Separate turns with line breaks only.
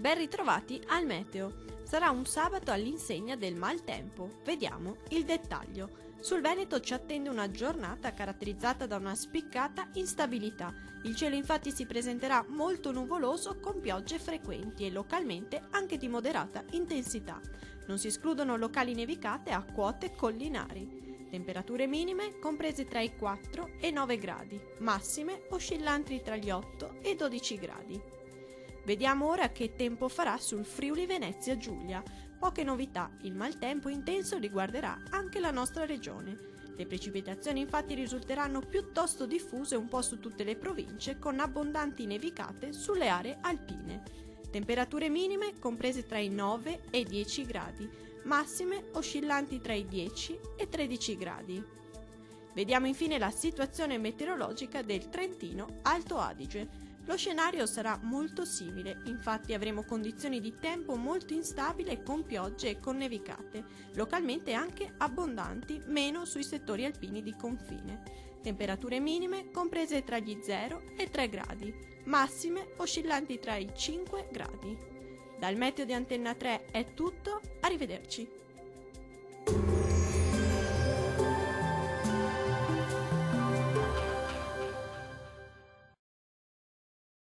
Ben ritrovati al meteo. Sarà un sabato all'insegna del maltempo. Vediamo il dettaglio. Sul Veneto ci attende una giornata caratterizzata da una spiccata instabilità. Il cielo infatti si presenterà molto nuvoloso con piogge frequenti e localmente anche di moderata intensità. Non si escludono locali nevicate a quote collinari. Temperature minime comprese tra i 4 e i 9 gradi, massime oscillanti tra gli 8 e i 12 gradi. Vediamo ora che tempo farà sul Friuli Venezia Giulia. Poche novità, il maltempo intenso riguarderà anche la nostra regione. Le precipitazioni infatti risulteranno piuttosto diffuse un po' su tutte le province, con abbondanti nevicate sulle aree alpine. Temperature minime comprese tra i 9 e i 10 gradi, massime oscillanti tra i 10 e i 13 gradi. Vediamo infine la situazione meteorologica del Trentino Alto Adige. Lo scenario sarà molto simile, infatti avremo condizioni di tempo molto instabile con piogge e con nevicate, localmente anche abbondanti, meno sui settori alpini di confine. Temperature minime comprese tra gli 0 e i 3 gradi, massime oscillanti tra i 5 gradi. Dal meteo di Antenna 3 è tutto, arrivederci.